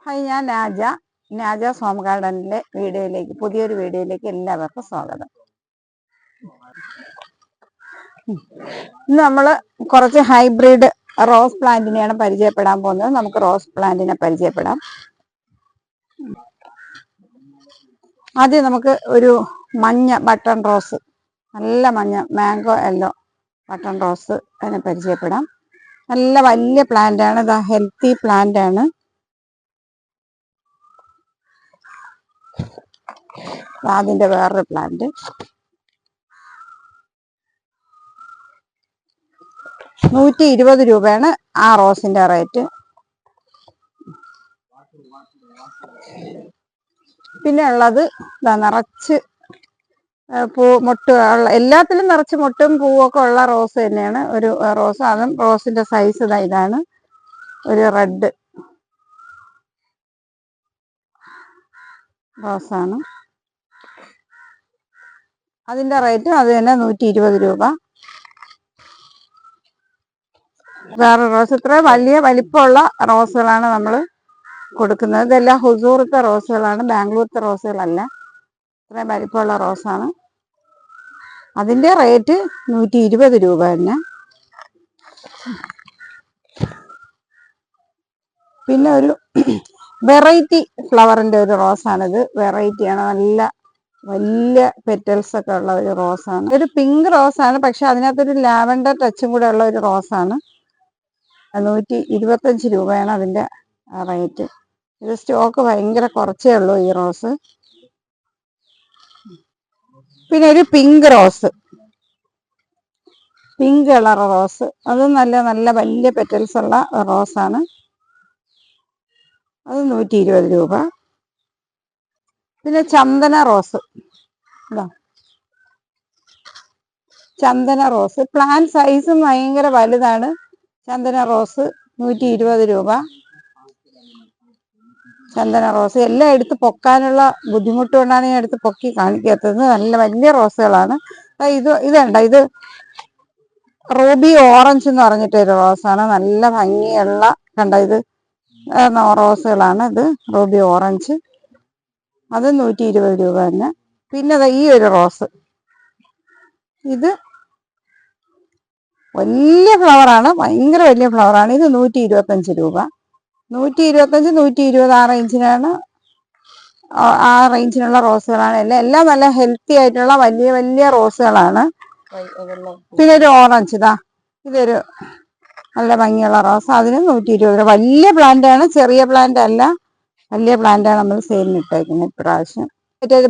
Hi, ഞാൻ നാജാസ് home ഗാർഡനിലെ പുതിയൊരു വീഡിയോയിലേക്ക് എല്ലാവർക്കും സ്വാഗതം. ഇന്ന് നമ്മൾ കുറച്ച് ഹൈബ്രിഡ് റോസ് പ്ലാന്റിനെയാണ് പരിചയപ്പെടാൻ പോകുന്നത്. നമുക്ക് റോസ് പ്ലാന്റിനെ പരിചയപ്പെടാം. ആദ്യം നമുക്ക് ഒരു മഞ്ഞ ബട്ടൺ റോസ്, നല്ല മഞ്ഞ മാംഗോ യെല്ലോ ബട്ടൺ റോസ് അതിനെ പരിചയപ്പെടാം. നല്ല വലിയ പ്ലാന്റ് ആണ്, ഇത് ഹെൽത്തി പ്ലാന്റ് ആണ്. അതിന്റെ വേറൊരു പ്ലാന്റ്, ₹120 ആ റോസിന്റെ റേറ്റ്. പിന്നെ ഉള്ളത് നിറച്ച് എല്ലാത്തിലും നിറച്ച് മൊട്ടും പൂവൊക്കെ ഉള്ള റോസ് തന്നെയാണ്. ഒരു റോസ്, അതും റോസിന്റെ സൈസ് ഇതാണ്, ഒരു റെഡ് റോസാണ്. അതിന്റെ റേറ്റും അത് തന്നെ, ₹120. വേറെ റോസ്, ഇത്ര വലിയ വലിപ്പമുള്ള റോസുകളാണ് നമ്മൾ കൊടുക്കുന്നത്. ഇതെല്ലാം ഹുസൂറത്തെ റോസുകളാണ്, ബാംഗ്ലൂർത്തെ റോസുകളല്ല. ഇത്രയും വലിപ്പമുള്ള റോസാണ്. അതിന്റെ റേറ്റ് ₹120 തന്നെ. പിന്നെ ഒരു വെറൈറ്റി ഫ്ലവറിന്റെ ഒരു റോസാണിത്. വെറൈറ്റിയാണ്, നല്ല വലിയ പെറ്റൽസ് ഒക്കെ ഉള്ള ഒരു റോസാണ്. ഒരു പിങ്ക് റോസാണ്, പക്ഷെ അതിനകത്തൊരു ലാവൻഡർ ടച്ചും കൂടെ ഉള്ള ഒരു റോസാണ്. ₹125 അതിന്റെ റേറ്റ്. ഇത് സ്റ്റോക്ക് ഭയങ്കര കുറച്ചേ ഉള്ളൂ ഈ റോസ്. പിന്നെ ഒരു pink rose, pink colour rose, അതും നല്ല നല്ല വലിയ പെറ്റൽസ് ഉള്ള റോസാണ്. അത് ₹120. പിന്നെ ചന്ദന റോസ്, ചന്ദന റോസ് പ്ലാന്റ് സൈസും ഭയങ്കര വലുതാണ്. ചന്ദന റോസ് ₹120. ചന്ദന റോസ് എല്ലാം എടുത്ത് പൊക്കാനുള്ള ബുദ്ധിമുട്ട് കൊണ്ടാണ് ഞാൻ എടുത്ത് പൊക്കി കാണിക്കാത്തത്. നല്ല വലിയ റോസുകളാണ്. ഇത് റൂബി ഓറഞ്ച് എന്ന് പറഞ്ഞിട്ടൊരു റോസാണ്. നല്ല ഭംഗിയുള്ള ഇത് റോസുകളാണ്. ഇത് റൂബി ഓറഞ്ച്, അത് ₹120 തന്നെ. പിന്നെ ഈ ഒരു റോസ്, ഇത് വലിയ ഫ്ലവറാണ്, ഭയങ്കര വലിയ ഫ്ലവറാണ്. ഇത് ₹125. 125, 120 ആ റേഞ്ചിനാണ്, ആ റേഞ്ചിനുള്ള റോസുകളാണ്. എല്ലാം നല്ല ഹെൽത്തി ആയിട്ടുള്ള വലിയ വലിയ റോസുകളാണ്. പിന്നെ ഒരു ഓറഞ്ച്, ഇതൊരു നല്ല ഭംഗിയുള്ള റോസ്, അതിന് ₹120. വലിയ പ്ലാന്റ് ആണ്, ചെറിയ പ്ലാന്റ് അല്ല, വലിയ പ്ലാന്റാണ് നമ്മൾ സെയിലിന് ഇട്ടേക്കുന്നത് ഇപ്രാവശ്യം.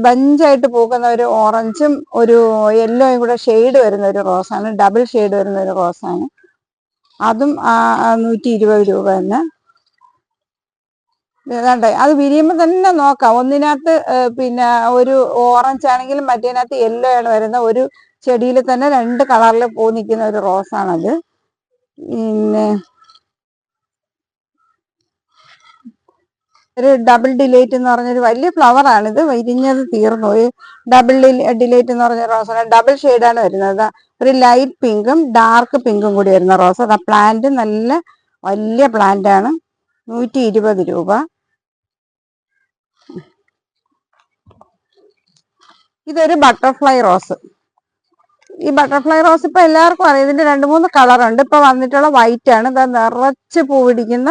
ബഞ്ചായിട്ട് പൂക്കുന്ന ഒരു ഓറഞ്ചും ഒരു യെല്ലോയും കൂടെ ഷെയ്ഡ് വരുന്ന ഒരു റോസാണ്, ഡബിൾ ഷെയ്ഡ് വരുന്ന ഒരു റോസാണ്. അതും ₹120 തന്നെ. അത് വിരിയുമ്പോൾ തന്നെ നോക്കാം. ഒന്നിനകത്ത് പിന്നെ ഒരു ഓറഞ്ച് ആണെങ്കിലും മറ്റേനകത്ത് യെല്ലോ ആണ് വരുന്ന ഒരു ചെടിയിൽ തന്നെ 2 കളറിൽ പൂ നിൽക്കുന്ന ഒരു റോസാണത്. പിന്നെ ഒരു ഡബിൾ ഡിലൈറ്റ് എന്ന് പറഞ്ഞൊരു വലിയ ഫ്ലവറാണിത്. വിരിഞ്ഞത് തീർന്നു. ഒരു ഡബിൾ ഡിലൈറ്റ് എന്ന് പറഞ്ഞ റോസാണ്, ഡബിൾ ഷെയ്ഡാണ് വരുന്നത്. ഒരു ലൈറ്റ് പിങ്കും ഡാർക്ക് പിങ്കും കൂടി വരുന്ന റോസ്. പ്ലാന്റ് നല്ല വലിയ പ്ലാന്റ് ആണ്, ₹120. ഇതൊരു ബട്ടർഫ്ലൈ റോസ്. ഈ ബട്ടർഫ്ലൈ റോസ് ഇപ്പൊ എല്ലാവർക്കും അറിയാം. ഇതിന്റെ 2-3 കളറുണ്ട്. ഇപ്പൊ വന്നിട്ടുള്ള വൈറ്റ് ആണ്. നിറച്ച് പൂ പിടിക്കുന്ന,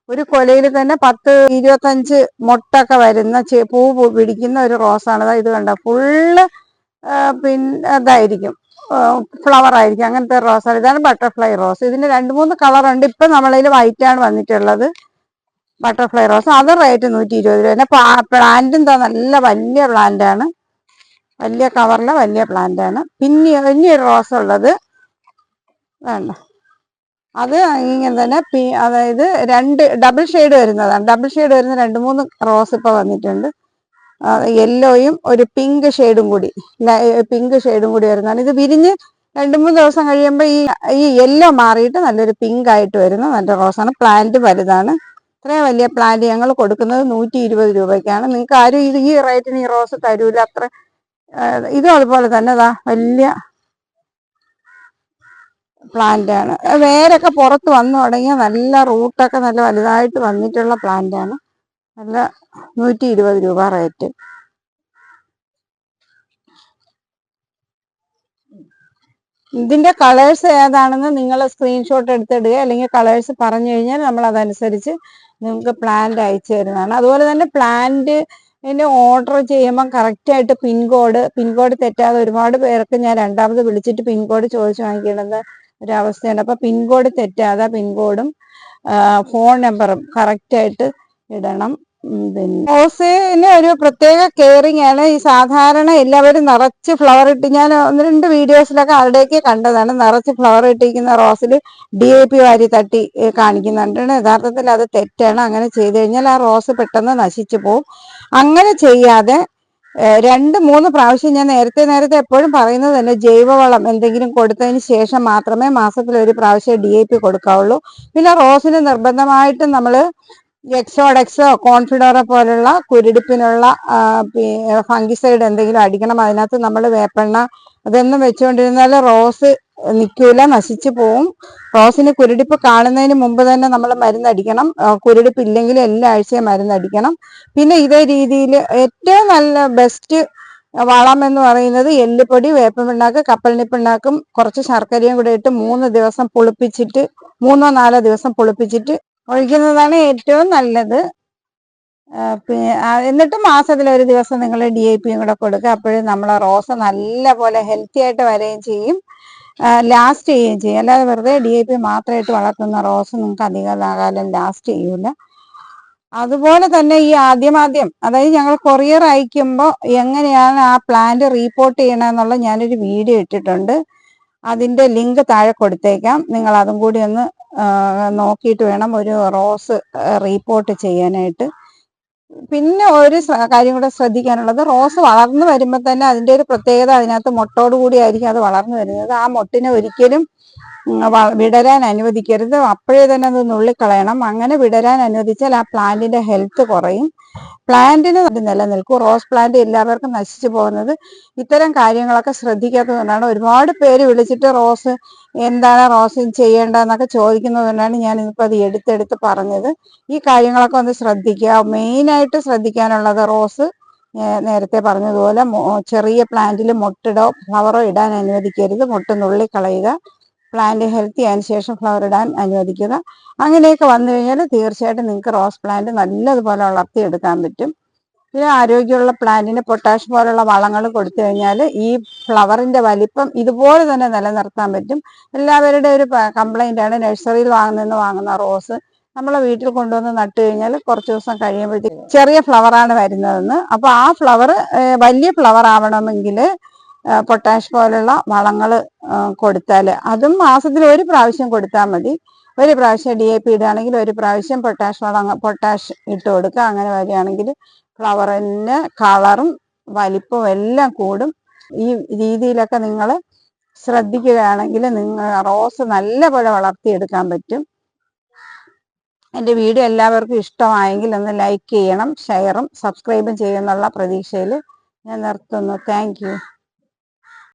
ഒരു കൊലയിൽ തന്നെ 10-25 മൊട്ടൊക്കെ വരുന്ന പൂ പിടിക്കുന്ന ഒരു റോസാണ്. ഇത് കണ്ട ഫുള്ള് പിന്നെ ഇതായിരിക്കും, ഫ്ലവർ ആയിരിക്കും, അങ്ങനത്തെ റോസാണ്. ഇതാണ് ബട്ടർഫ്ലൈ റോസ്. ഇതിന് 2-3 കളറുണ്ട്. ഇപ്പൊ നമ്മളതിൽ വൈറ്റ് ആണ് വന്നിട്ടുള്ളത്, ബട്ടർഫ്ലൈ റോസ്. അത് റേറ്റ് ₹120 തന്നെ. പ്ലാന്റ് നല്ല വലിയ പ്ലാന്റ് ആണ്, വലിയ കവറിലെ വലിയ പ്ലാന്റ് ആണ്. ഇനിയൊരു റോസ് ഉള്ളത് വേണ്ട, അത് ഇങ്ങനെ തന്നെ, അതായത് 2 ഡബിൾ ഷെയ്ഡ് വരുന്നതാണ്. ഡബിൾ ഷെയ്ഡ് വരുന്ന 2-3 റോസ് ഇപ്പൊ വന്നിട്ടുണ്ട്. യെല്ലോയും ഒരു പിങ്ക് ഷെയ്ഡും കൂടി വരുന്നതാണ്. ഇത് വിരിഞ്ഞ് 2-3 ദിവസം കഴിയുമ്പോൾ ഈ യെല്ലോ മാറിയിട്ട് നല്ലൊരു പിങ്ക് ആയിട്ട് വരുന്ന നല്ല റോസാണ്. പ്ലാന്റ് വലുതാണ്. ഇത്രയും വലിയ പ്ലാന്റ് ഞങ്ങൾ കൊടുക്കുന്നത് ₹120. നിങ്ങൾക്ക് ആരും ഈ റേറ്റിന് ഈ റോസ് തരൂല. അത്ര ഇതും അതുപോലെ തന്നെ വലിയ പ്ലാന്റ് ആണ്. വേരൊക്കെ പുറത്ത് വന്നു തുടങ്ങിയ നല്ല റൂട്ടൊക്കെ നല്ല വലുതായിട്ട് വന്നിട്ടുള്ള പ്ലാന്റ് ആണ്. അല്ല 120 രൂപ റേറ്റ്. ഇതിന്റെ കളേഴ്സ് ഏതാണെന്ന് നിങ്ങൾ സ്ക്രീൻഷോട്ട് എടുത്തിടുക, അല്ലെങ്കിൽ കളേഴ്സ് പറഞ്ഞു കഴിഞ്ഞാൽ നമ്മൾ അതനുസരിച്ച് നിങ്ങൾക്ക് പ്ലാന്റ് അയച്ചു തരുന്നതാണ്. അതുപോലെ തന്നെ പ്ലാന്റിന് ഓർഡർ ചെയ്യുമ്പോൾ കറക്റ്റായിട്ട് പിൻകോഡ് തെറ്റാതെ ഒരുപാട് പേർക്ക് ഞാൻ രണ്ടാമത് വിളിച്ചിട്ട് പിൻകോഡ് ചോദിച്ചു വാങ്ങിക്കേണ്ടുന്ന ഒരവസ്ഥയുണ്ട്. അപ്പോൾ പിൻകോഡ് തെറ്റാതെ പിൻകോഡും ഫോൺ നമ്പറും കറക്റ്റായിട്ട് ഇടണം. പിന്നെ റോസിന് ഒരു പ്രത്യേക കെയറിങ് ആണ്. ഈ സാധാരണ എല്ലാവരും നിറച്ച് ഫ്ലവർ ഇട്ട്, ഞാൻ 1-2 വീഡിയോസിലൊക്കെ അവിടേക്ക് കണ്ടതാണ്, നിറച്ച് ഫ്ലവർ ഇട്ടിരിക്കുന്ന റോസിൽ DAP വാരി തട്ടി കാണിക്കുന്നുണ്ട്. യഥാർത്ഥത്തിൽ അത് തെറ്റാണ്. അങ്ങനെ ചെയ്തു കഴിഞ്ഞാൽ ആ റോസ് പെട്ടെന്ന് നശിച്ചു പോകും. അങ്ങനെ ചെയ്യാതെ 2-3 പ്രാവശ്യം, ഞാൻ നേരത്തെ എപ്പോഴും പറയുന്നത് തന്നെ, ജൈവവളം എന്തെങ്കിലും കൊടുത്തതിന് ശേഷം മാത്രമേ മാസത്തിൽ 1 പ്രാവശ്യം DAP കൊടുക്കാവുള്ളൂ. പിന്നെ റോസിന് നിർബന്ധമായിട്ടും നമ്മൾ എക്സോഡെക്സോ കോൺഫിഡോറോ പോലുള്ള കുരുടിപ്പിനുള്ള ഫംഗിസൈഡ് എന്തെങ്കിലും അടിക്കണം. അതിനകത്ത് നമ്മൾ വേപ്പെണ്ണ അതൊന്നും വെച്ചുകൊണ്ടിരുന്നാൽ റോസ് നിൽക്കൂല, നശിച്ചു പോവും. റോസിന് കുരുടിപ്പ് കാണുന്നതിന് മുമ്പ് തന്നെ നമ്മൾ മരുന്നടിക്കണം. കുരുടിപ്പ് ഇല്ലെങ്കിൽ എല്ലാ ആഴ്ചയും മരുന്നടിക്കണം. പിന്നെ ഇതേ രീതിയിൽ ഏറ്റവും നല്ല ബെസ്റ്റ് വളം എന്ന് പറയുന്നത് എല്ലുപൊടി, വേപ്പപിണ്ണാക്ക്, കപ്പലണ്ടിപ്പിണ്ണാക്കും കുറച്ച് ശർക്കരയും കൂടെ ഇട്ട് 3 ദിവസം പുളിപ്പിച്ചിട്ട് 3-4 ദിവസം പുളിപ്പിച്ചിട്ട് ഒഴിക്കുന്നതാണ് ഏറ്റവും നല്ലത്. എന്നിട്ട് മാസത്തിൽ 1 ദിവസം നിങ്ങൾ DAPയും കൂടെ കൊടുക്കുക. അപ്പോഴും നമ്മളെ റോസ് നല്ല പോലെ ഹെൽത്തി ആയിട്ട് വരികയും ചെയ്യും, ലാസ്റ്റ് ചെയ്യുകയും ചെയ്യും. അല്ലാതെ വെറുതെ DAP മാത്രമായിട്ട് വളർത്തുന്ന റോസ് നിങ്ങൾക്ക് അധികം കാലം ലാസ്റ്റ് ചെയ്യൂല. അതുപോലെ തന്നെ ഈ ആദ്യം അതായത് ഞങ്ങൾ കൊറിയർ അയക്കുമ്പോൾ എങ്ങനെയാണ് ആ പ്ലാന്റ് റീപോർട്ട് ചെയ്യണമെന്നുള്ള ഞാനൊരു വീഡിയോ ഇട്ടിട്ടുണ്ട്. അതിൻ്റെ ലിങ്ക് താഴെ കൊടുത്തേക്കാം. നിങ്ങൾ അതും കൂടി ഒന്ന് നോക്കിയിട്ട് വേണം ഒരു റോസ് റീപോർട്ട് ചെയ്യാനായിട്ട്. പിന്നെ ഒരു കാര്യം കൂടെ ശ്രദ്ധിക്കാനുള്ളത്, റോസ് വളർന്നു വരുമ്പോൾ തന്നെ അതിൻ്റെ ഒരു പ്രത്യേകത, അതിനകത്ത് മൊട്ടോട് കൂടി ആയിരിക്കും അത് വളർന്നു വരുന്നത്. ആ മൊട്ടിനെ ഒരിക്കലും വിടരാൻ അനുവദിക്കരുത്. അപ്പോഴേ തന്നെ അത് നുള്ളിക്കളയണം. അങ്ങനെ വിടരാൻ അനുവദിച്ചാൽ ആ പ്ലാന്റിന്റെ ഹെൽത്ത് കുറയും, പ്ലാന്റിന് നിലനിൽക്കും. റോസ് പ്ലാന്റ് എല്ലാവർക്കും നശിച്ചു പോകുന്നത് ഇത്തരം കാര്യങ്ങളൊക്കെ ശ്രദ്ധിക്കാത്തതുകൊണ്ടാണ്. ഒരുപാട് പേര് വിളിച്ചിട്ട് റോസ് എന്താണ് റോസ് ചെയ്യേണ്ടതെന്നൊക്കെ ചോദിക്കുന്നതുകൊണ്ടാണ് ഞാൻ ഇന്നിപ്പോൾ അത് എടുത്തെടുത്ത് പറഞ്ഞത്. ഈ കാര്യങ്ങളൊക്കെ ഒന്ന് ശ്രദ്ധിക്കുക. മെയിനായിട്ട് ശ്രദ്ധിക്കാനുള്ളത്, റോസ് നേരത്തെ പറഞ്ഞതുപോലെ ചെറിയ പ്ലാന്റിൽ മൊട്ടിടോ ഫ്ലവറോ ഇടാൻ അനുവദിക്കരുത്. മൊട്ട് നുള്ളിക്കളയുക. പ്ലാന്റ് ഹെൽത്തി ആയതിനു ശേഷം ഫ്ലവർ ഇടാൻ അനുവദിക്കുക. അങ്ങനെയൊക്കെ വന്നു കഴിഞ്ഞാൽ തീർച്ചയായിട്ടും നിങ്ങൾക്ക് റോസ് പ്ലാന്റ് നല്ലതുപോലെ വളർത്തിയെടുക്കാൻ പറ്റും. പിന്നെ ആരോഗ്യമുള്ള പ്ലാന്റിന് പൊട്ടാഷ് പോലുള്ള വളങ്ങൾ കൊടുത്തു കഴിഞ്ഞാൽ ഈ ഫ്ലവറിന്റെ വലിപ്പം ഇതുപോലെ തന്നെ നിലനിർത്താൻ പറ്റും. എല്ലാവരുടെ ഒരു കംപ്ലൈൻ്റ് ആണ്, നഴ്സറിയിൽ വാങ്ങുന്ന റോസ് നമ്മളെ വീട്ടിൽ കൊണ്ടുവന്ന് നട്ടു കഴിഞ്ഞാൽ കുറച്ച് ദിവസം കഴിയുമ്പോഴത്തേക്ക് ചെറിയ ഫ്ലവറാണ് വരുന്നതെന്ന്. അപ്പോൾ ആ ഫ്ലവർ വലിയ ഫ്ലവർ ആവണമെങ്കിൽ പൊട്ടാഷ് പോലുള്ള വളങ്ങൾ കൊടുത്താൽ, അതും മാസത്തിൽ 1 പ്രാവശ്യം കൊടുത്താൽ മതി. 1 പ്രാവശ്യം DAP ഇടുകയാണെങ്കിൽ 1 പ്രാവശ്യം പൊട്ടാഷ് ഇട്ട് കൊടുക്കുക. അങ്ങനെ വരികയാണെങ്കിൽ ഫ്ലവറിന് കളറും വലിപ്പവും എല്ലാം കൂടും. ഈ രീതിയിലൊക്കെ നിങ്ങൾ ശ്രദ്ധിക്കുകയാണെങ്കിൽ റോസ് നല്ലപോലെ വളർത്തിയെടുക്കാൻ പറ്റും. എൻ്റെ വീഡിയോ എല്ലാവർക്കും ഇഷ്ടമായെങ്കിൽ ഒന്ന് ലൈക്ക് ചെയ്യണം, ഷെയറും സബ്സ്ക്രൈബും ചെയ്യുമെന്നുള്ള പ്രതീക്ഷയിൽ ഞാൻ നിർത്തുന്നു. Thank you.